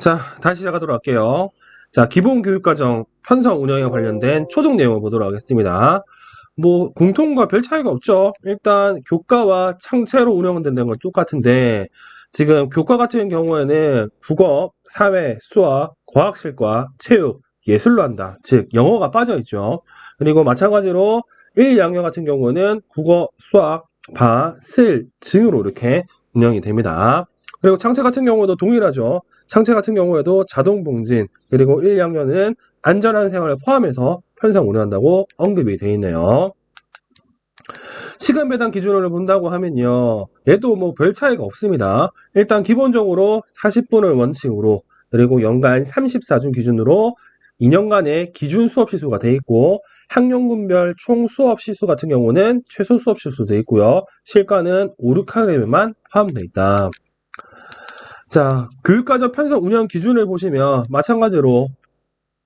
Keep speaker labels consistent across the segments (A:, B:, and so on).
A: 자, 다시 시작하도록 할게요. 자, 기본교육과정 편성 운영에 관련된 초등 내용을 보도록 하겠습니다. 뭐 공통과 별 차이가 없죠. 일단 교과와 창체로 운영된다는 건 똑같은데 지금 교과 같은 경우에는 국어, 사회, 수학, 과학실과 체육, 예술로 한다. 즉 영어가 빠져 있죠. 그리고 마찬가지로 1, 2학년 같은 경우는 국어, 수학, 바, 슬, 증으로 이렇게 운영이 됩니다. 그리고 창체 같은 경우도 동일하죠. 창체 같은 경우에도 자동 봉진, 그리고 1, 2학년은 안전한 생활을 포함해서 편성 운영한다고 언급이 되어 있네요. 시간 배당 기준으로 본다고 하면요. 얘도 뭐 별 차이가 없습니다. 일단 기본적으로 40분을 원칙으로, 그리고 연간 34주 기준으로 2년간의 기준 수업 시수가 되어 있고, 학년군별 총 수업 시수 같은 경우는 최소 수업 시수 되어 있고요. 실과는 5, 6학년에만 포함되어 있다. 자, 교육과정 편성 운영 기준을 보시면 마찬가지로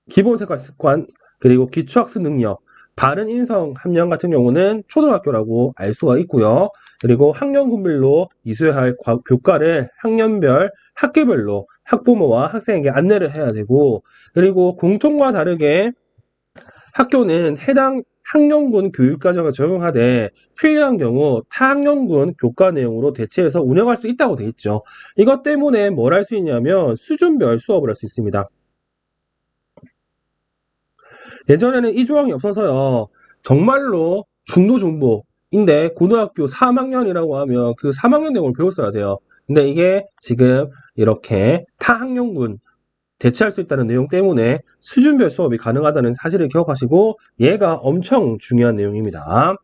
A: 기본 생활 습관, 그리고 기초학습 능력, 바른 인성 함량 같은 경우는 초등학교라고 알 수가 있고요. 그리고 학년군별로 이수해야 할 교과를 학년별, 학기별로 학부모와 학생에게 안내를 해야 되고, 그리고 공통과 다르게 학교는 해당 학년군 교육과정을 적용하되 필요한 경우 타학년군 교과 내용으로 대체해서 운영할 수 있다고 되어 있죠. 이것 때문에 뭘 할 수 있냐면 수준별 수업을 할 수 있습니다. 예전에는 이 조항이 없어서요. 정말로 중도중보인데 고등학교 3학년이라고 하면 그 3학년 내용을 배웠어야 돼요. 근데 이게 지금 이렇게 타학년군 대체할 수 있다는 내용 때문에 수준별 수업이 가능하다는 사실을 기억하시고 얘가 엄청 중요한 내용입니다.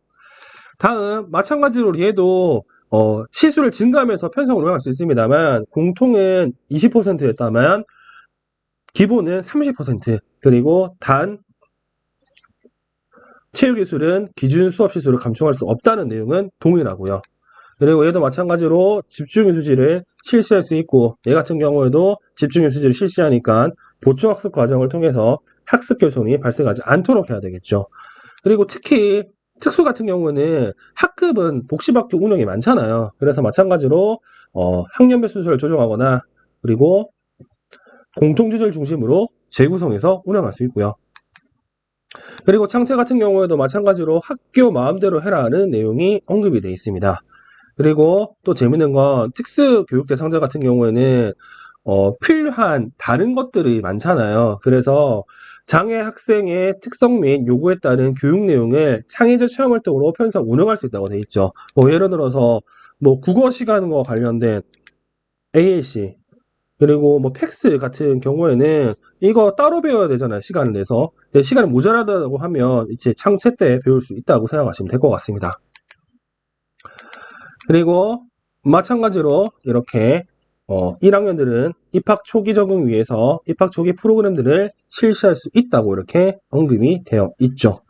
A: 다음 마찬가지로 얘도 시수를 증가하면서 편성을 운영할 수 있습니다만 공통은 20%였다면 기본은 30% 그리고 단 체육기술은 기준 수업 시수를 감축할 수 없다는 내용은 동일하고요. 그리고 얘도 마찬가지로 집중유수지를 실시할 수 있고 얘 같은 경우에도 집중유수지를 실시하니까 보충학습 과정을 통해서 학습 결손이 발생하지 않도록 해야 되겠죠. 그리고 특히 특수 같은 경우는 학급은 복식학교 운영이 많잖아요. 그래서 마찬가지로 학년별 순서를 조정하거나 그리고 공통주제를 중심으로 재구성해서 운영할 수 있고요. 그리고 창체 같은 경우에도 마찬가지로 학교 마음대로 해라는 내용이 언급이 되어 있습니다. 그리고 또 재밌는 건 특수교육 대상자 같은 경우에는 필요한 다른 것들이 많잖아요. 그래서 장애 학생의 특성 및 요구에 따른 교육 내용을 창의적 체험 활동으로 편성 운영할 수 있다고 되어 있죠. 뭐 예를 들어서 뭐 국어 시간과 관련된 AAC 그리고 뭐 팩스 같은 경우에는 이거 따로 배워야 되잖아요. 시간을 내서. 시간이 모자라다고 하면 이제 창체 때 배울 수 있다고 생각하시면 될 것 같습니다. 그리고 마찬가지로 이렇게 1학년들은 입학 초기 적응 위해서 입학 초기 프로그램들을 실시할 수 있다고 이렇게 언급이 되어 있죠.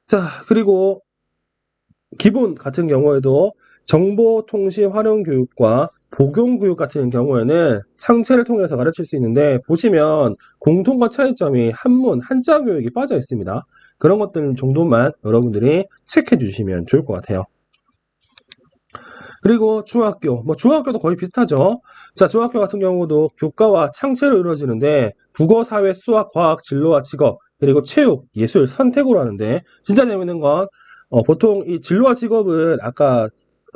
A: 자, 그리고 기본 같은 경우에도 정보통신 활용 교육과 복용 교육 같은 경우에는 창체를 통해서 가르칠 수 있는데 보시면 공통과 차이점이 한문, 한자 교육이 빠져 있습니다. 그런 것들 정도만 여러분들이 체크해 주시면 좋을 것 같아요. 그리고 중학교, 뭐 중학교도 거의 비슷하죠. 자, 중학교 같은 경우도 교과와 창체로 이루어지는데 국어, 사회, 수학, 과학, 진로와 직업, 그리고 체육, 예술, 선택으로 하는데 진짜 재밌는 건 보통 이 진로와 직업은 아까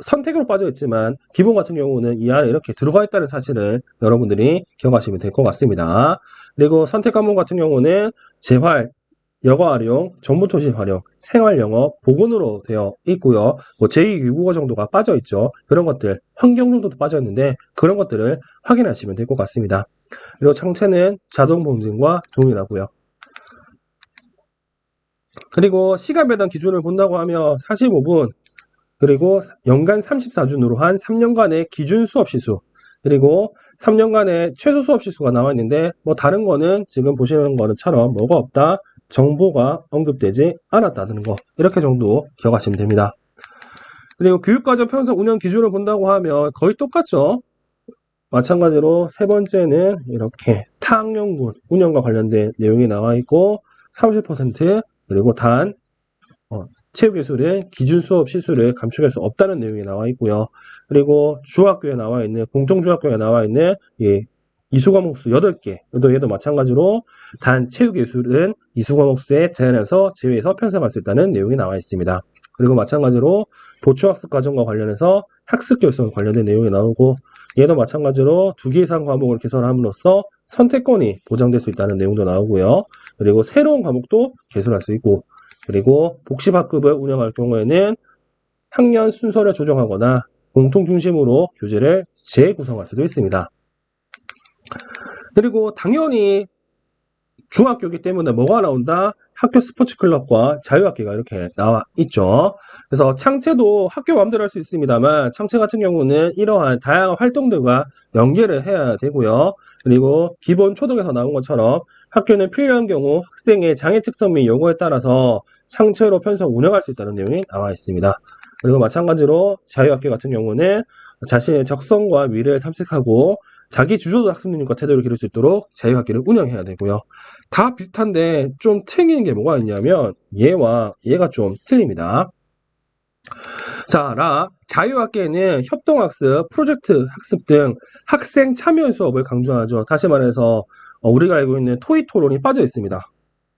A: 선택으로 빠져 있지만 기본 같은 경우는 이 안에 이렇게 들어가 있다는 사실을 여러분들이 기억하시면 될 것 같습니다. 그리고 선택 과목 같은 경우는 재활, 영어 활용, 정보통신 활용, 생활영어, 보건으로 되어 있고요. 뭐 제2외국어 정도가 빠져 있죠. 그런 것들, 환경 정도도 빠져 있는데 그런 것들을 확인하시면 될 것 같습니다. 그리고 창체는 자동 봉진과 동일하고요. 그리고 시간 배당 기준을 본다고 하면 45분, 그리고 연간 34준으로 한 3년간의 기준 수업 시수, 그리고 3년간의 최소 수업 시수가 나와 있는데 뭐 다른 거는 지금 보시는 거는처럼 뭐가 없다, 정보가 언급되지 않았다는 거 이렇게 정도 기억하시면 됩니다. 그리고 교육과정 편성 운영 기준을 본다고 하면 거의 똑같죠. 마찬가지로 세 번째는 이렇게 타학년군 운영과 관련된 내용이 나와 있고 30% 그리고 단 체육예술의 기준 수업 시수를 감축할 수 없다는 내용이 나와 있고요. 그리고 중학교에 나와 있는 공통중학교에 나와 있는 이수 과목 수 8개. 얘도 마찬가지로 단 체육예술은 이수 과목 수에 제한해서 제외해서 편성할 수 있다는 내용이 나와 있습니다. 그리고 마찬가지로 보충학습 과정과 관련해서 학습 결손 관련된 내용이 나오고, 얘도 마찬가지로 2개 이상 과목을 개설함으로써 선택권이 보장될 수 있다는 내용도 나오고요. 그리고 새로운 과목도 개설할 수 있고, 그리고 복식학급을 운영할 경우에는 학년 순서를 조정하거나 공통 중심으로 교재를 재구성할 수도 있습니다. 그리고 당연히 중학교이기 때문에 뭐가 나온다? 학교 스포츠 클럽과 자유학기가 이렇게 나와 있죠. 그래서 창체도 학교 마음대로 할 수 있습니다만, 창체 같은 경우는 이러한 다양한 활동들과 연계를 해야 되고요. 그리고 기본 초등에서 나온 것처럼 학교는 필요한 경우 학생의 장애 특성 및 요구에 따라서 창체로 편성 운영할 수 있다는 내용이 나와 있습니다. 그리고 마찬가지로 자유학기 같은 경우는 자신의 적성과 미래를 탐색하고 자기 주도적 학습 능력과 태도를 기를 수 있도록 자유학기를 운영해야 되고요. 다 비슷한데 좀 틀리는 게 뭐가 있냐면 얘와 얘가 좀 틀립니다. 자, 자유학기에는 협동학습, 프로젝트 학습 등 학생 참여 수업을 강조하죠. 다시 말해서 우리가 알고 있는 토익 토론이 빠져 있습니다.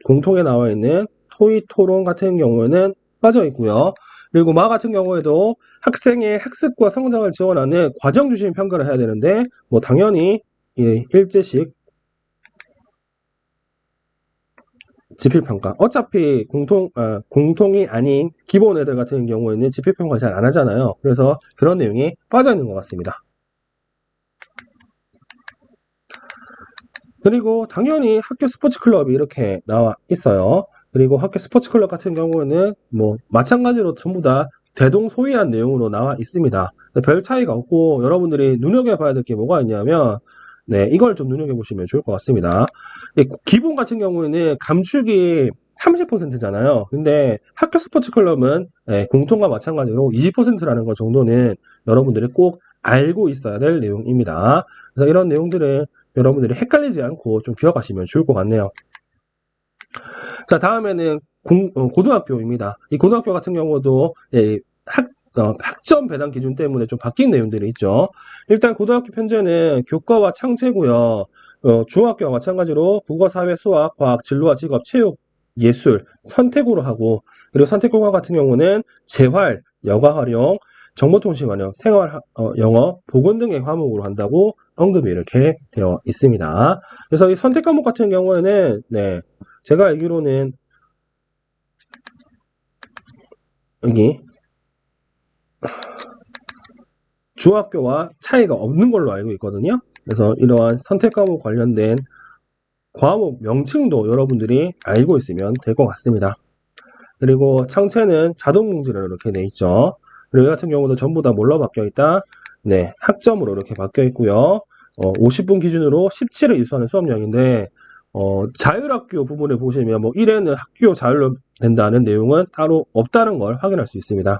A: 공통에 나와 있는 토익 토론 같은 경우에는 빠져 있고요. 그리고 마 같은 경우에도 학생의 학습과 성장을 지원하는 과정 중심 평가를 해야 되는데, 뭐 당연히 일제식 지필평가. 어차피 공통이 아닌 기본 애들 같은 경우에는 지필평가 잘 안 하잖아요. 그래서 그런 내용이 빠져 있는 것 같습니다. 그리고 당연히 학교 스포츠 클럽이 이렇게 나와 있어요. 그리고 학교 스포츠 클럽 같은 경우에는 뭐 마찬가지로 전부 다 대동소이한 내용으로 나와 있습니다. 별 차이가 없고, 여러분들이 눈여겨봐야 될 게 뭐가 있냐면, 이걸 좀 눈여겨보시면 좋을 것 같습니다. 기본 같은 경우에는 감축이 30%잖아요. 근데 학교 스포츠 클럽은 공통과 마찬가지로 20%라는 것 정도는 여러분들이 꼭 알고 있어야 될 내용입니다. 그래서 이런 내용들을 여러분들이 헷갈리지 않고 좀 기억하시면 좋을 것 같네요. 자, 다음에는 고등학교입니다. 이 고등학교 같은 경우도 학점 배당 기준 때문에 좀 바뀐 내용들이 있죠. 일단 고등학교 편제는 교과와 창체고요. 중학교와 마찬가지로 국어, 사회, 수학, 과학, 진로와 직업, 체육, 예술 선택으로 하고, 그리고 선택교과 같은 경우는 재활, 여가 활용, 정보통신 활용, 생활 영어, 보건 등의 과목으로 한다고 언급이 이렇게 되어 있습니다. 그래서 이 선택 과목 같은 경우에는 제가 알기로는 여기 중학교와 차이가 없는 걸로 알고 있거든요. 그래서 이러한 선택 과목 관련된 과목 명칭도 여러분들이 알고 있으면 될 것 같습니다. 그리고 창체는 자동 공지로 이렇게 돼 있죠. 그리고 이 같은 경우도 전부 다 뭘로 바뀌어 있다? 학점으로 이렇게 바뀌어 있고요. 50분 기준으로 17을 이수하는 수업량인데, 자율학교 부분을 보시면 뭐 1회는 학교 자율로 된다는 내용은 따로 없다는 걸 확인할 수 있습니다.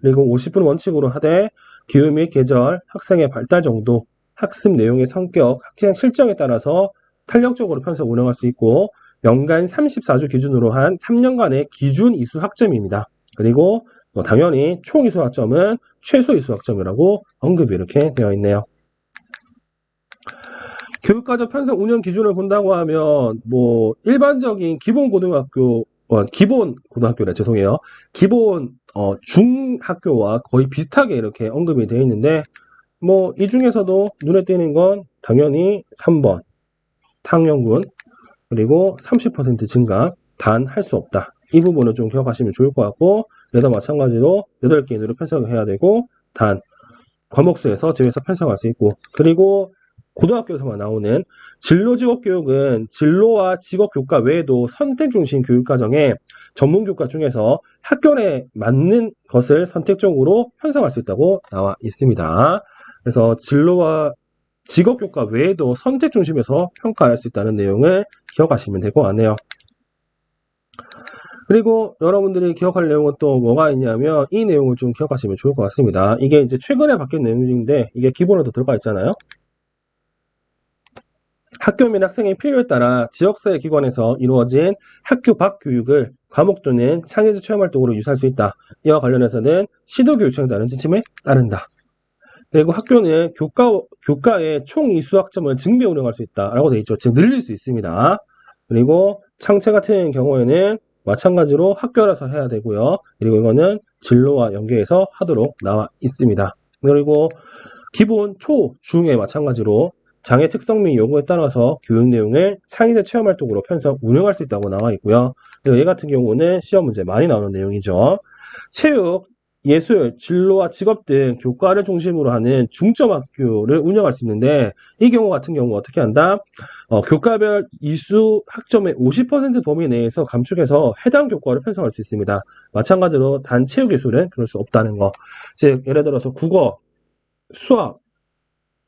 A: 그리고 50분 원칙으로 하되 기후 및 계절, 학생의 발달 정도, 학습 내용의 성격, 학생 실정에 따라서 탄력적으로 편성 운영할 수 있고, 연간 34주 기준으로 한 3년간의 기준 이수 학점입니다. 그리고 당연히 총 이수 학점은 최소 이수 학점이라고 언급이 이렇게 되어 있네요. 교육과정 편성 운영 기준을 본다고 하면 뭐 일반적인 기본 고등학교래, 죄송해요. 기본 중학교와 거의 비슷하게 이렇게 언급이 되어 있는데, 뭐 이 중에서도 눈에 띄는 건 당연히 3번 탕영군, 그리고 30% 증가, 단 할 수 없다. 이 부분을 좀 기억하시면 좋을 것 같고, 얘도 마찬가지로 8개 이내로 편성을 해야 되고, 단 과목수에서 제외해서 편성할 수 있고, 그리고 고등학교에서만 나오는 진로 직업 교육은 진로와 직업 교과 외에도 선택 중심 교육 과정에 전문 교과 중에서 학교에 맞는 것을 선택적으로 편성할 수 있다고 나와 있습니다. 그래서 진로와 직업 교과 외에도 선택 중심에서 평가할 수 있다는 내용을 기억하시면 될 것 같네요. 그리고 여러분들이 기억할 내용은 또 뭐가 있냐면, 이 내용을 좀 기억하시면 좋을 것 같습니다. 이게 이제 최근에 바뀐 내용인데, 이게 기본으로 들어가 있잖아요. 학교 및 학생의 필요에 따라 지역사회 기관에서 이루어진 학교 밖 교육을 과목 또는 창의적 체험활동으로 유사할 수 있다. 이와 관련해서는 시도교육청에 따른 지침에 따른다. 그리고 학교는 교과의 총 이수 학점을 증대 운영할 수 있다라고 되어 있죠. 즉 늘릴 수 있습니다. 그리고 창체 같은 경우에는 마찬가지로 학교라서 해야 되고요. 그리고 이거는 진로와 연계해서 하도록 나와 있습니다. 그리고 기본, 초, 중에 마찬가지로 장애 특성 및 요구에 따라서 교육 내용을 창의적 체험 활동으로 편성, 운영할 수 있다고 나와 있고요. 그리고 얘 같은 경우는 시험 문제 많이 나오는 내용이죠. 체육, 예술, 진로와 직업 등 교과를 중심으로 하는 중점 학교를 운영할 수 있는데 이 경우 같은 경우 어떻게 한다? 교과별 이수 학점의 50% 범위 내에서 감축해서 해당 교과를 편성할 수 있습니다. 마찬가지로 단 체육 예술은 그럴 수 없다는 거. 즉 예를 들어서 국어, 수학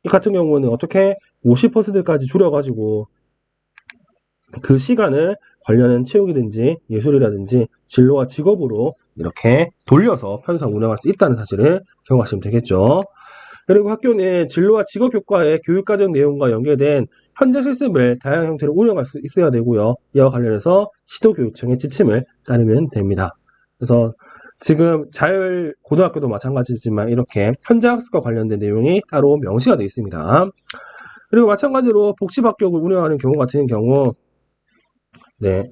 A: 이 같은 경우는 어떻게 50%까지 줄여가지고 그 시간을 관련한 체육이든지 예술이라든지 진로와 직업으로 이렇게 돌려서 편성 운영할 수 있다는 사실을 기억하시면 되겠죠. 그리고 학교는 진로와 직업 교과의 교육과정 내용과 연계된 현장 실습을 다양한 형태로 운영할 수 있어야 되고요. 이와 관련해서 시도교육청의 지침을 따르면 됩니다. 그래서 지금 자율고등학교도 마찬가지지만 이렇게 현장 학습과 관련된 내용이 따로 명시가 되어 있습니다. 그리고 마찬가지로 복지학교를 운영하는 경우 같은 경우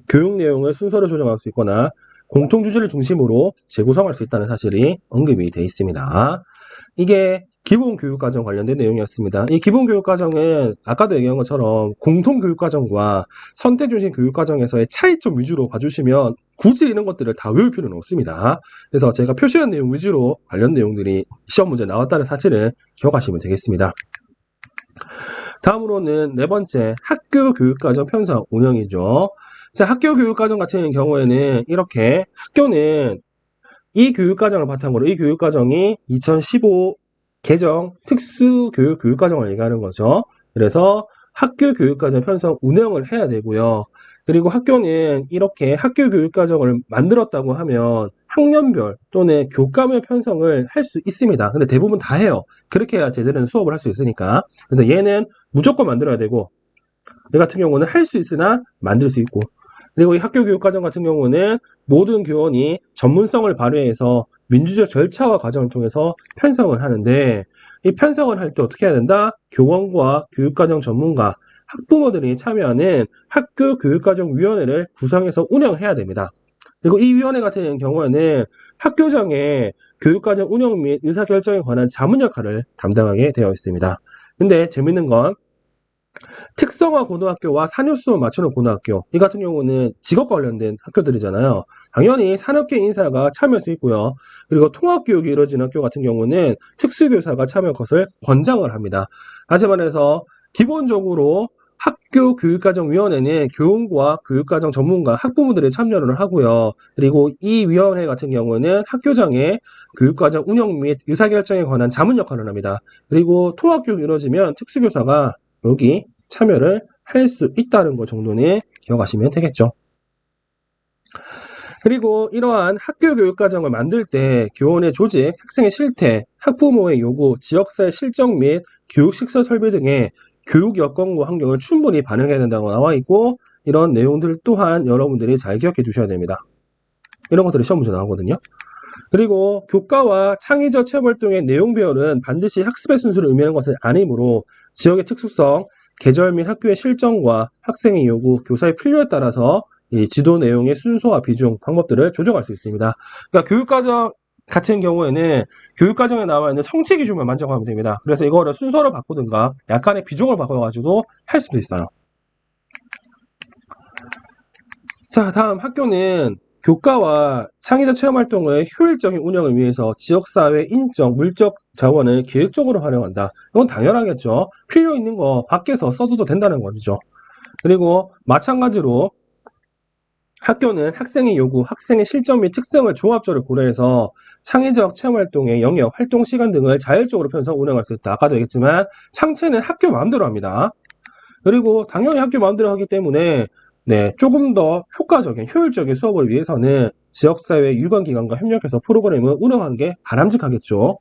A: 교육 내용을 순서로 조정할 수 있거나 공통 주제를 중심으로 재구성할 수 있다는 사실이 언급이 되어 있습니다. 이게 기본교육과정 관련된 내용이었습니다. 이 기본교육과정은 아까도 얘기한 것처럼 공통교육과정과 선택중심 교육과정에서의 차이점 위주로 봐주시면 굳이 이런 것들을 다 외울 필요는 없습니다. 그래서 제가 표시한 내용 위주로 관련 내용들이 시험 문제 나왔다는 사실을 기억하시면 되겠습니다. 다음으로는 네 번째, 학교교육과정 편성 운영이죠. 자, 학교교육과정 같은 경우에는 이렇게 학교는 이 교육과정을 바탕으로 이 교육과정이 2015 개정 특수교육과정을 얘기하는 거죠. 그래서 학교교육과정 편성 운영을 해야 되고요. 그리고 학교는 이렇게 학교교육과정을 만들었다고 하면 학년별 또는 교과별 편성을 할 수 있습니다. 근데 대부분 다 해요. 그렇게 해야 제대로 수업을 할 수 있으니까. 그래서 얘는 무조건 만들어야 되고 얘 같은 경우는 할 수 있으나 만들 수 있고 그리고 이 학교교육과정 같은 경우는 모든 교원이 전문성을 발휘해서 민주적 절차와 과정을 통해서 편성을 하는데 이 편성을 할 때 어떻게 해야 된다? 교원과 교육과정 전문가, 학부모들이 참여하는 학교교육과정위원회를 구성해서 운영해야 됩니다. 그리고 이 위원회 같은 경우에는 학교장의 교육과정 운영 및 의사결정에 관한 자문 역할을 담당하게 되어 있습니다. 근데 재밌는 건 특성화 고등학교와 산유수업 맞추는 고등학교 이 같은 경우는 직업 관련된 학교들이잖아요. 당연히 산업계 인사가 참여할 수 있고요. 그리고 통합교육이 이루어지는 학교 같은 경우는 특수교사가 참여할 것을 권장을 합니다. 다시 말해서 기본적으로 학교교육과정위원회는 교원과 교육과정 전문가, 학부모들이 참여를 하고요. 그리고 이 위원회 같은 경우는 학교장의 교육과정 운영 및 의사결정에 관한 자문 역할을 합니다. 그리고 통합교육이 이루어지면 특수교사가 여기 참여를 할 수 있다는 것 정도는 기억하시면 되겠죠. 그리고 이러한 학교교육과정을 만들 때 교원의 조직, 학생의 실태, 학부모의 요구, 지역사회 실정 및 교육시설 설비 등의 교육 여건과 환경을 충분히 반영해야 된다고 나와 있고 이런 내용들 또한 여러분들이 잘 기억해 두셔야 됩니다. 이런 것들이 시험 문제 나오거든요. 그리고 교과와 창의적 체험활동의 내용 배열은 반드시 학습의 순수를 의미하는 것은 아니므로 지역의 특수성, 계절 및 학교의 실정과 학생의 요구, 교사의 필요에 따라서 이 지도 내용의 순서와 비중, 방법들을 조정할 수 있습니다. 그러니까 교육과정 같은 경우에는 교육과정에 나와 있는 성취 기준만 만족하면 됩니다. 그래서 이거를 순서를 바꾸든가 약간의 비중을 바꿔가지고 할 수도 있어요. 자, 다음 학교는 교과와 창의적 체험활동의 효율적인 운영을 위해서 지역사회 인적, 물적 자원을 계획적으로 활용한다. 이건 당연하겠죠. 필요 있는 거 밖에서 써도 된다는 거죠. 그리고 마찬가지로 학교는 학생의 요구, 학생의 실적 및 특성을 종합적으로 고려해서 창의적 체험활동의 영역, 활동 시간 등을 자율적으로 편성 운영할 수 있다. 아까도 얘기했지만 창체는 학교 마음대로 합니다. 그리고 당연히 학교 마음대로 하기 때문에 조금 더 효과적인, 효율적인 수업을 위해서는 지역사회 유관기관과 협력해서 프로그램을 운영하는 게 바람직하겠죠.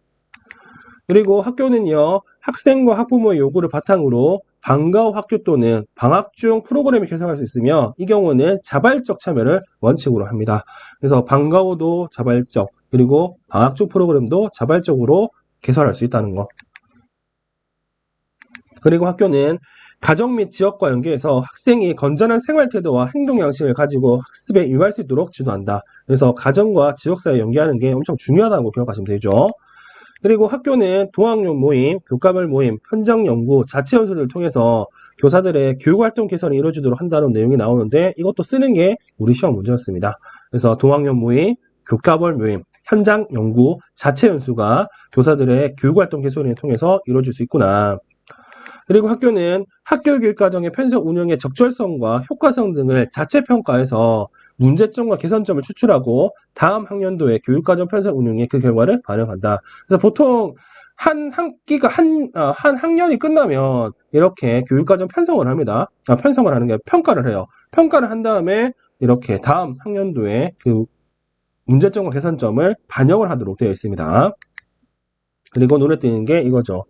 A: 그리고 학교는요, 학생과 학부모의 요구를 바탕으로 방과 후 학교 또는 방학 중 프로그램을 개설할 수 있으며 이 경우는 자발적 참여를 원칙으로 합니다. 그래서 방과 후도 자발적, 그리고 방학 중 프로그램도 자발적으로 개설할 수 있다는 거. 그리고 학교는 가정 및 지역과 연계해서 학생이 건전한 생활 태도와 행동 양식을 가지고 학습에 임할 수 있도록 지도한다. 그래서 가정과 지역 사이에 연계하는 게 엄청 중요하다고 기억하시면 되죠. 그리고 학교는 도학년 모임, 교과별 모임, 현장 연구, 자체 연수를 통해서 교사들의 교육활동 개선이 이루어지도록 한다는 내용이 나오는데 이것도 쓰는 게 우리 시험 문제였습니다. 그래서 도학년 모임, 교과별 모임, 현장 연구, 자체 연수가 교사들의 교육활동 개선을 통해서 이루어질 수 있구나. 그리고 학교는 학교 교육과정의 편성 운영의 적절성과 효과성 등을 자체 평가해서 문제점과 개선점을 추출하고 다음 학년도의 교육과정 편성 운영에 그 결과를 반영한다. 그래서 보통 한 학년이 끝나면 이렇게 교육과정 편성을 합니다. 편성을 하는 게 평가를 해요. 평가를 한 다음에 이렇게 다음 학년도에 그 문제점과 개선점을 반영을 하도록 되어 있습니다. 그리고 눈에 띄는 게 이거죠.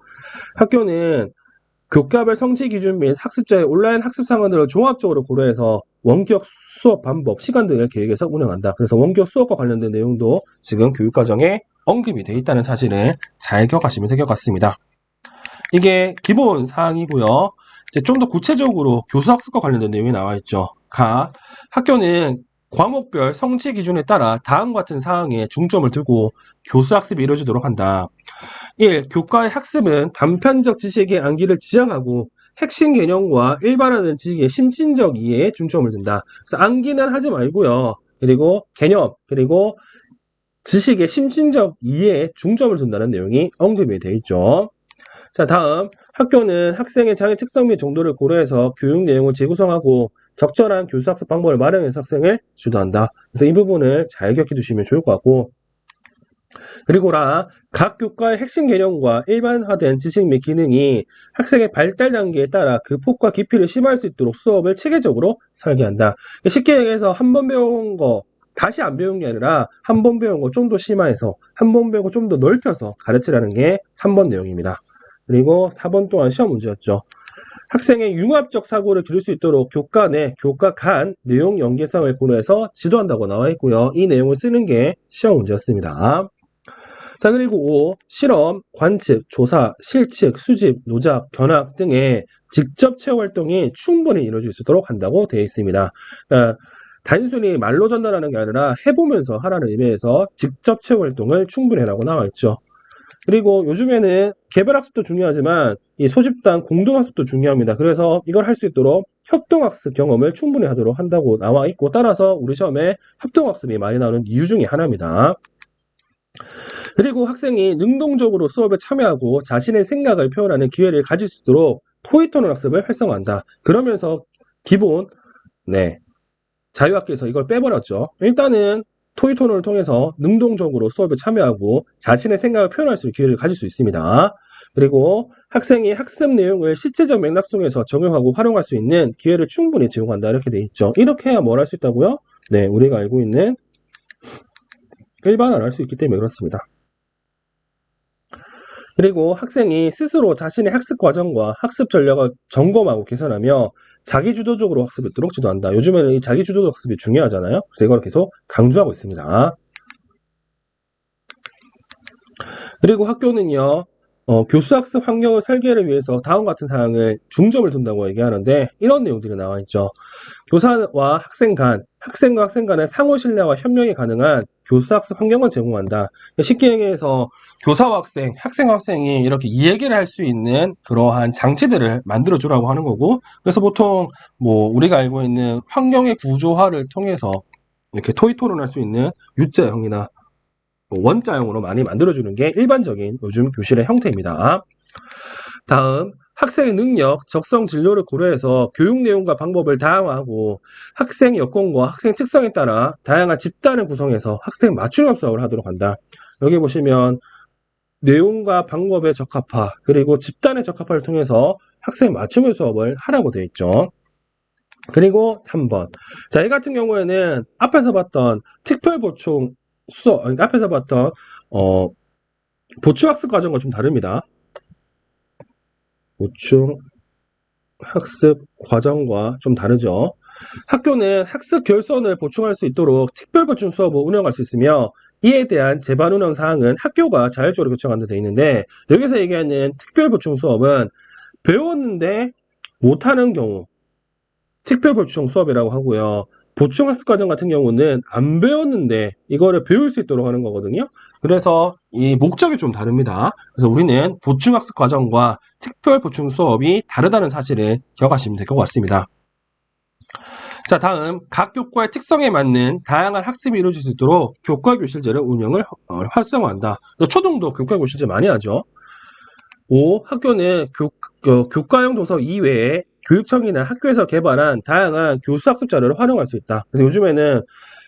A: 학교는 교과별 성취 기준 및 학습자의 온라인 학습 상황들을 종합적으로 고려해서 원격 수업 방법, 시간 등을 계획해서 운영한다. 그래서 원격 수업과 관련된 내용도 지금 교육과정에 언급이 되어 있다는 사실을 잘 기억하시면 될 것 같습니다. 이게 기본 사항이고요. 이제 좀 더 구체적으로 교수학습과 관련된 내용이 나와 있죠. 학교는 과목별 성취 기준에 따라 다음과 같은 사항에 중점을 두고 교수학습이 이루어지도록 한다. 1. 교과의 학습은 단편적 지식의 암기를 지향하고 핵심 개념과 일반화된 지식의 심층적 이해에 중점을 둔다. 그래서 암기는 하지 말고요. 그리고 개념, 그리고 지식의 심층적 이해에 중점을 둔다는 내용이 언급이 되어 있죠. 자, 다음. 학교는 학생의 장애 특성 및 정도를 고려해서 교육 내용을 재구성하고 적절한 교수학습 방법을 마련해서 학생을 주도한다. 그래서 이 부분을 잘 기억해 두시면 좋을 것 같고, 그리고 각 교과의 핵심 개념과 일반화된 지식 및 기능이 학생의 발달 단계에 따라 그 폭과 깊이를 심화할 수 있도록 수업을 체계적으로 설계한다. 쉽게 얘기해서 한 번 배운 거 다시 안 배운 게 아니라 한 번 배운 거 좀 더 심화해서 한 번 배우고 좀 더 넓혀서 가르치라는 게 3번 내용입니다. 그리고 4번 또한 시험 문제였죠. 학생의 융합적 사고를 기를 수 있도록 교과 내, 교과 간 내용 연계성을 고려해서 지도한다고 나와 있고요. 이 내용을 쓰는 게 시험 문제였습니다. 자, 그리고 5. 실험, 관측, 조사, 실측, 수집, 노작, 견학 등의 직접 체험 활동이 충분히 이루어질 수 있도록 한다고 되어 있습니다. 그러니까 단순히 말로 전달하는 게 아니라 해보면서 하라는 의미에서 직접 체험 활동을 충분히 하라고 나와 있죠. 그리고 요즘에는 개별학습도 중요하지만 이 소집단 공동학습도 중요합니다. 그래서 이걸 할 수 있도록 협동학습 경험을 충분히 하도록 한다고 나와 있고, 따라서 우리 시험에 협동학습이 많이 나오는 이유 중에 하나입니다. 그리고 학생이 능동적으로 수업에 참여하고 자신의 생각을 표현하는 기회를 가질 수 있도록 토익토론 학습을 활성화한다. 그러면서 기본 자유학기에서 이걸 빼버렸죠. 일단은 토익토론을 통해서 능동적으로 수업에 참여하고 자신의 생각을 표현할 수 있는 기회를 가질 수 있습니다. 그리고 학생이 학습 내용을 실제적 맥락 속에서 적용하고 활용할 수 있는 기회를 충분히 제공한다. 이렇게 돼 있죠. 이렇게 해야 뭘 할 수 있다고요? 네, 우리가 알고 있는 일반화를 할 수 있기 때문에 그렇습니다. 그리고 학생이 스스로 자신의 학습 과정과 학습 전략을 점검하고 개선하며 자기주도적으로 학습을 하도록 지도한다. 요즘에는 이 자기주도적 학습이 중요하잖아요. 그래서 이걸 계속 강조하고 있습니다. 그리고 학교는요, 교수학습 환경을 설계를 위해서 다음과 같은 사항을 중점을 둔다고 얘기하는데 이런 내용들이 나와 있죠. 교사와 학생 간, 학생과 학생 간의 상호 신뢰와 협력이 가능한 교수학습 환경을 제공한다. 쉽게 얘기해서 교사와 학생, 학생과 학생이 이렇게 이야기를 할 수 있는 그러한 장치들을 만들어주라고 하는 거고, 그래서 보통 우리가 알고 있는 환경의 구조화를 통해서 이렇게 토의 토론할 수 있는 U자형이나 원자형으로 많이 만들어주는 게 일반적인 요즘 교실의 형태입니다. 다음, 학생의 능력, 적성, 진로를 고려해서 교육 내용과 방법을 다양화하고 학생 여건과 학생 특성에 따라 다양한 집단을 구성해서 학생 맞춤형 수업을 하도록 한다. 여기 보시면 내용과 방법의 적합화, 그리고 집단의 적합화를 통해서 학생 맞춤형 수업을 하라고 되어 있죠. 그리고 3번. 자, 이 같은 경우에는 앞에서 봤던 특별 보충 수업, 앞에서 봤던 보충학습 과정과 좀 다릅니다. 보충 학습 과정과 좀 다르죠. 학교는 학습 결손을 보충할 수 있도록 특별 보충 수업을 운영할 수 있으며 이에 대한 재반 운영 사항은 학교가 자율적으로 결정하는 데 되어 있는데, 여기서 얘기하는 특별 보충 수업은 배웠는데 못하는 경우 특별보충 수업이라고 하고요. 보충학습과정 같은 경우는 안 배웠는데 이거를 배울 수 있도록 하는 거거든요. 그래서 이 목적이 좀 다릅니다. 그래서 우리는 보충학습과정과 특별보충 수업이 다르다는 사실을 기억하시면 될 것 같습니다. 자, 다음 각 교과의 특성에 맞는 다양한 학습이 이루어질 수 있도록 교과교실제를 운영을 활성화한다. 초등도 교과교실제 많이 하죠. 5. 학교는 교과용 도서 이외에 교육청이나 학교에서 개발한 다양한 교수학습 자료를 활용할 수 있다. 그래서 요즘에는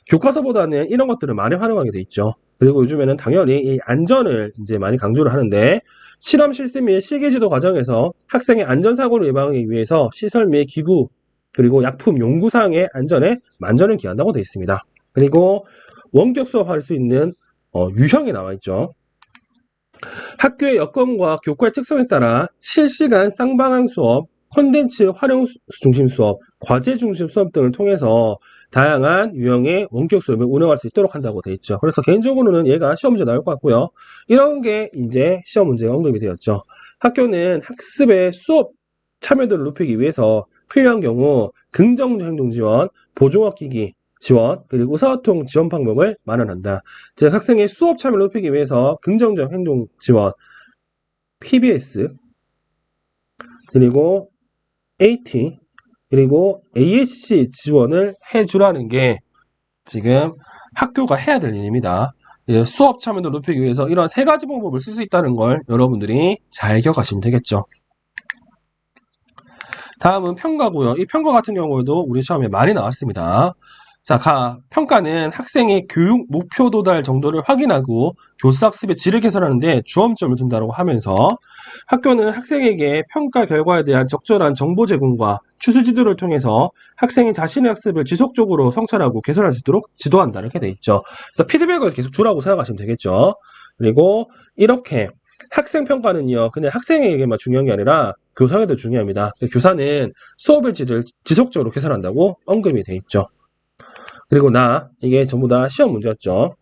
A: 교과서보다는 이런 것들을 많이 활용하게 돼 있죠. 그리고 요즘에는 당연히 이 안전을 이제 많이 강조를 하는데 실험 실습 및 실기지도 과정에서 학생의 안전사고를 예방하기 위해서 시설 및 기구 그리고 약품 용구사항의 안전에 만전을 기한다고 되어 있습니다. 그리고 원격 수업할 수 있는 유형이 나와 있죠. 학교의 여건과 교과의 특성에 따라 실시간 쌍방향 수업, 콘텐츠 활용 중심 수업, 과제 중심 수업 등을 통해서 다양한 유형의 원격 수업을 운영할 수 있도록 한다고 되어 있죠. 그래서 개인적으로는 얘가 시험 문제 나올 것 같고요. 이런 게 이제 시험 문제가 언급이 되었죠. 학교는 학습의 수업 참여도를 높이기 위해서 필요한 경우 긍정 행동 지원, 보조학기기 지원, 그리고 의사소통 지원 방법을 마련한다. 즉 학생의 수업 참여를 높이기 위해서 긍정적 행동 지원, PBS, 그리고 AT, 그리고 ASC 지원을 해주라는 게 지금 학교가 해야 될 일입니다. 수업 참여도를 높이기 위해서 이런 세 가지 방법을 쓸 수 있다는 걸 여러분들이 잘 기억하시면 되겠죠. 다음은 평가고요. 이 평가 같은 경우에도 우리 시험에 많이 나왔습니다. 자, 평가는 학생의 교육 목표 도달 정도를 확인하고 교수학습의 질을 개선하는 데 주엄점을 둔다고 하면서 학교는 학생에게 평가 결과에 대한 적절한 정보 제공과 추수 지도를 통해서 학생이 자신의 학습을 지속적으로 성찰하고 개선할 수 있도록 지도한다 이렇게 돼 있죠. 그래서 피드백을 계속 주라고 생각하시면 되겠죠. 그리고 이렇게 학생 평가는요, 그냥 학생에게만 중요한 게 아니라 교사에도 중요합니다. 교사는 수업의 질을 지속적으로 개선한다고 언급이 돼 있죠. 그리고 이게 전부 다 시험 문제였죠.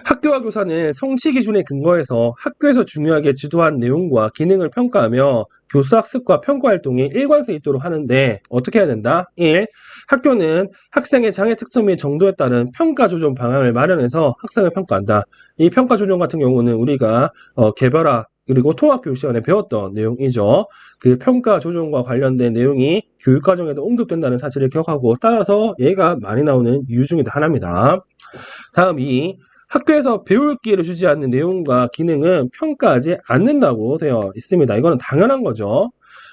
A: 학교와 교사는 성취 기준에 근거해서 학교에서 중요하게 지도한 내용과 기능을 평가하며 교수 학습과 평가 활동이 일관성 있도록 하는데 어떻게 해야 된다? 1. 학교는 학생의 장애 특성 및 정도에 따른 평가 조정 방향을 마련해서 학생을 평가한다. 이 평가 조정 같은 경우는 우리가 개별화 그리고 통합교육 시간에 배웠던 내용이죠. 그 평가 조정과 관련된 내용이 교육과정에도 언급된다는 사실을 기억하고 따라서 얘가 많이 나오는 이유 중에 하나입니다. 다음 2. 학교에서 배울 기회를 주지 않는 내용과 기능은 평가하지 않는다고 되어 있습니다. 이거는 당연한 거죠.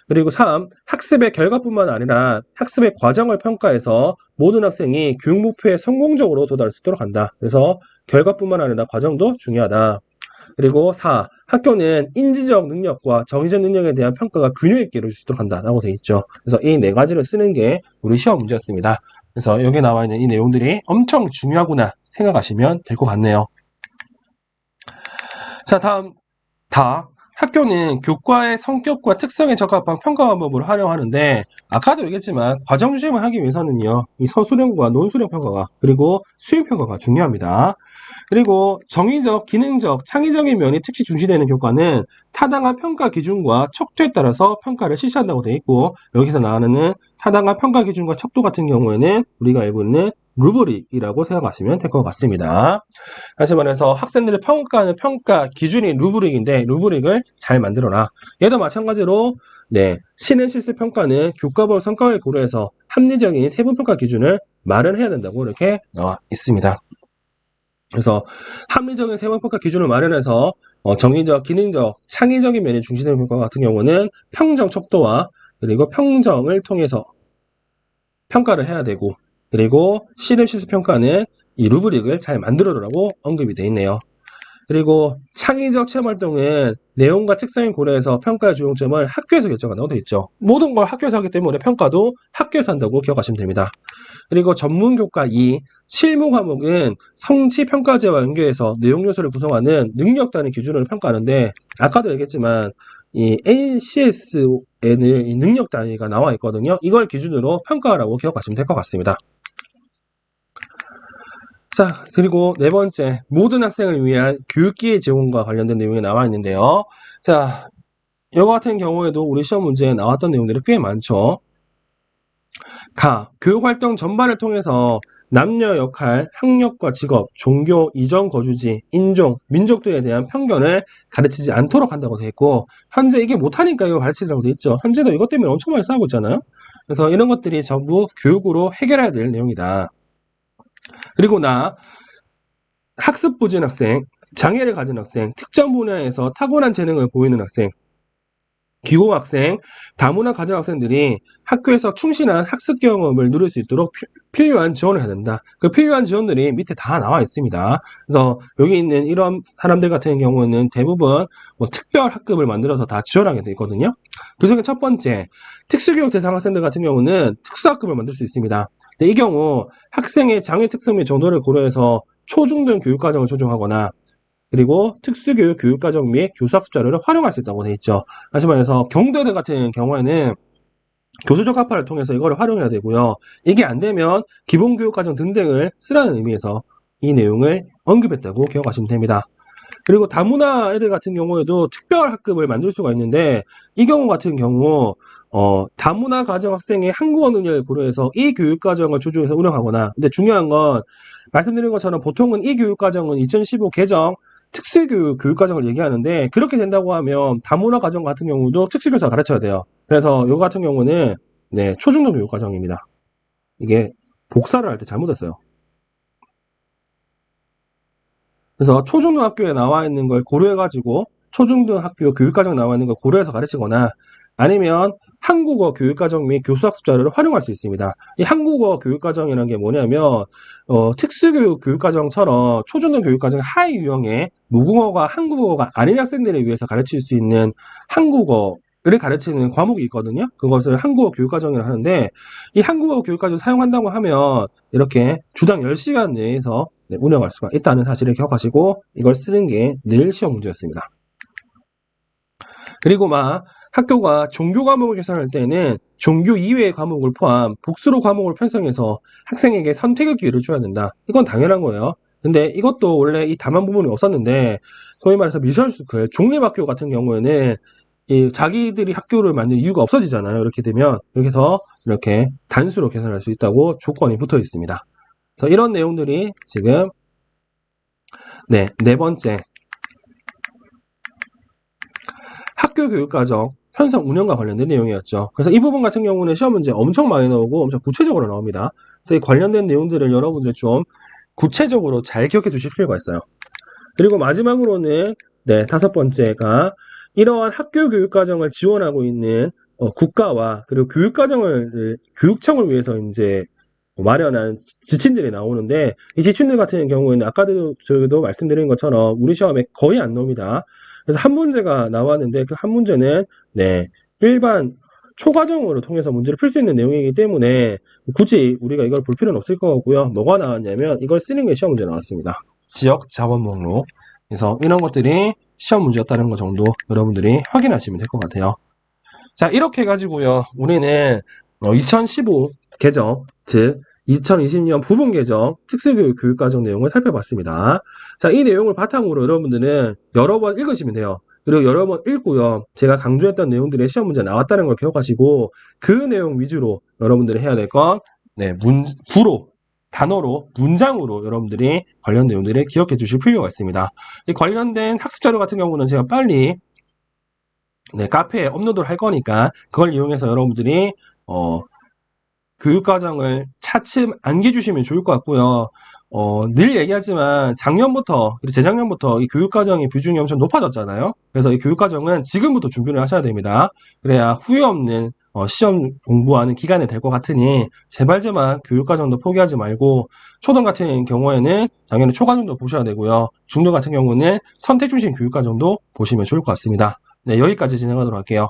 A: 그리고 3. 학습의 결과뿐만 아니라 학습의 과정을 평가해서 모든 학생이 교육 목표에 성공적으로 도달할 수 있도록 한다. 그래서 결과뿐만 아니라 과정도 중요하다. 그리고 4. 학교는 인지적 능력과 정의적 능력에 대한 평가가 균형 있게 이루어질 수 있도록 한다라고 되어 있죠. 그래서 이 네 가지를 쓰는 게 우리 시험 문제였습니다. 그래서 여기 나와 있는 이 내용들이 엄청 중요하구나 생각하시면 될 것 같네요. 자, 다음 학교는 교과의 성격과 특성에 적합한 평가 방법을 활용하는데 아까도 얘기했지만 과정 중심을 하기 위해서는요. 이 서술형과 논술형 평가가 그리고 수행 평가가 중요합니다. 그리고 정의적, 기능적, 창의적인 면이 특히 중시되는 교과는 타당한 평가 기준과 척도에 따라서 평가를 실시한다고 되어 있고 여기서 나오는 타당한 평가 기준과 척도 같은 경우에는 우리가 알고 있는 루브릭이라고 생각하시면 될 것 같습니다. 다시 말해서 학생들을 평가하는 평가 기준이 루브릭인데 루브릭을 잘 만들어라. 얘도 마찬가지로 신의 실습 평가는 교과별 성과를 고려해서 합리적인 세분 평가 기준을 마련해야 된다고 이렇게 나와 있습니다. 그래서 합리적인 세분 평가 기준을 마련해서 정의적, 기능적, 창의적인 면이 중시되는 평가 같은 경우는 평정 척도와 그리고 평정을 통해서 평가를 해야 되고 그리고 실험 실습 평가는 이 루브릭을 잘 만들어라고 언급이 되어 있네요. 그리고 창의적 체험 활동은 내용과 특성을 고려해서 평가의 주요점을 학교에서 결정한다고 되어 있죠. 모든 걸 학교에서 하기 때문에 평가도 학교에서 한다고 기억하시면 됩니다. 그리고 전문교과 2, 실무 과목은 성취 평가제와 연계해서 내용 요소를 구성하는 능력 단위 기준을 평가하는데 아까도 얘기했지만 이 ACS에는 이 능력 단위가 나와 있거든요. 이걸 기준으로 평가하라고 기억하시면 될 것 같습니다. 자, 그리고 네 번째, 모든 학생을 위한 교육기회 제공과 관련된 내용이 나와 있는데요. 자, 이거 같은 경우에도 우리 시험 문제에 나왔던 내용들이 꽤 많죠. 교육활동 전반을 통해서 남녀 역할, 학력과 직업, 종교, 이전 거주지, 인종, 민족 등에 대한 편견을 가르치지 않도록 한다고 되어 있고, 현재 이게 못하니까 이거 가르치려고 되어 있죠. 현재도 이것 때문에 엄청 많이 싸우고 있잖아요. 그래서 이런 것들이 전부 교육으로 해결해야 될 내용이다. 그리고 학습 부진 학생, 장애를 가진 학생, 특정 분야에서 타고난 재능을 보이는 학생, 기호학생, 다문화 가정학생들이 학교에서 충실한 학습 경험을 누릴 수 있도록 필요한 지원을 해야 된다. 그 필요한 지원들이 밑에 다 나와 있습니다. 그래서 여기 있는 이런 사람들 같은 경우는 대부분 특별 학급을 만들어서 다 지원하게 돼 있거든요. 그 중에 첫 번째, 특수교육 대상 학생들 같은 경우는 특수학급을 만들 수 있습니다. 근데 이 경우 학생의 장애 특성 및 정도를 고려해서 초중등 교육과정을 조정하거나 그리고 특수교육 교육과정 및 교수학습 자료를 활용할 수 있다고 되어 있죠. 다시 말해서 경도대 같은 경우에는 교수적합화를 통해서 이거를 활용해야 되고요. 이게 안 되면 기본교육과정 등등을 쓰라는 의미에서 이 내용을 언급했다고 기억하시면 됩니다. 그리고 다문화 애들 같은 경우에도 특별 학급을 만들 수가 있는데 이 경우 같은 경우 다문화 가정 학생의 한국어 능력을 고려해서 이 교육과정을 조정해서 운영하거나, 근데 중요한 건 말씀드린 것처럼 보통은 이 교육과정은 2015 개정 특수교육 교육과정을 얘기하는데, 그렇게 된다고 하면 다문화 가정 같은 경우도 특수교사가 가르쳐야 돼요. 그래서 이거 같은 경우는 초중등 교육과정입니다. 이게 복사를 할 때 잘못했어요. 그래서 초중등학교에 나와 있는 걸 고려해가지고 초중등학교 교육과정 나와 있는 걸 고려해서 가르치거나, 아니면 한국어 교육과정 및 교수학습 자료를 활용할 수 있습니다. 이 한국어 교육과정이라는 게 뭐냐면 특수교육 교육과정처럼 초중등 교육과정 하위 유형의 모국어가 한국어가 아닌 학생들을 위해서 가르칠 수 있는 한국어를 가르치는 과목이 있거든요. 그것을 한국어 교육과정이라고 하는데, 이 한국어 교육과정 사용한다고 하면 이렇게 주당 10시간 내에서 운영할 수가 있다는 사실을 기억하시고, 이걸 쓰는 게 늘 시험 문제였습니다. 그리고 학교가 종교 과목을 개설할 때는 종교 이외의 과목을 포함 복수로 과목을 편성해서 학생에게 선택의 기회를 줘야 된다. 이건 당연한 거예요. 근데 이것도 원래 이 다만 부분이 없었는데, 소위 말해서 미션스쿨, 종립학교 같은 경우에는 자기들이 학교를 만든 이유가 없어지잖아요. 이렇게 되면 이렇게 해서 이렇게 단수로 개설할 수 있다고 조건이 붙어 있습니다. 그래서 이런 내용들이 지금 네 번째, 학교 교육과정 편성 운영과 관련된 내용이었죠. 그래서 이 부분 같은 경우는 시험 문제 엄청 많이 나오고 엄청 구체적으로 나옵니다. 그래서 이 관련된 내용들을 여러분들 좀 구체적으로 잘 기억해 주실 필요가 있어요. 그리고 마지막으로는 다섯 번째가 이러한 학교 교육과정을 지원하고 있는 국가와 그리고 교육청을 위해서 이제 마련한 지침들이 나오는데, 이 지침들 같은 경우에는 아까도 저도 말씀드린 것처럼 우리 시험에 거의 안 나옵니다. 그래서 한 문제가 나왔는데 그 한 문제는 일반 초과정으로 통해서 문제를 풀 수 있는 내용이기 때문에 굳이 우리가 이걸 볼 필요는 없을 것 같고요. 뭐가 나왔냐면 이걸 쓰는 게 시험 문제 나왔습니다. 지역 자원 목록. 그래서 이런 것들이 시험 문제였다는 것 정도 여러분들이 확인하시면 될 것 같아요. 자, 이렇게 해가지고요, 우리는 2015 개정, 즉 2020년 부분 개정 특수교육 교육과정 내용을 살펴봤습니다. 자, 이 내용을 바탕으로 여러분들은 여러 번 읽으시면 돼요. 그리고 여러 번 읽고요, 제가 강조했던 내용들의 시험 문제 나왔다는 걸 기억하시고, 그 내용 위주로 여러분들이 해야 될 건 구로, 단어로, 문장으로 여러분들이 관련 내용들을 기억해 주실 필요가 있습니다. 이 관련된 학습 자료 같은 경우는 제가 빨리 카페에 업로드를 할 거니까 그걸 이용해서 여러분들이 교육과정을 차츰 안겨주시면 좋을 것 같고요. 늘 얘기하지만 작년부터 그리고 재작년부터 이 교육과정의 비중이 엄청 높아졌잖아요. 그래서 이 교육과정은 지금부터 준비를 하셔야 됩니다. 그래야 후회 없는 시험 공부하는 기간이 될 것 같으니 제발 제발 교육과정도 포기하지 말고, 초등 같은 경우에는 당연히 초과정도 보셔야 되고요. 중등 같은 경우는 선택 중심 교육과정도 보시면 좋을 것 같습니다. 네, 여기까지 진행하도록 할게요.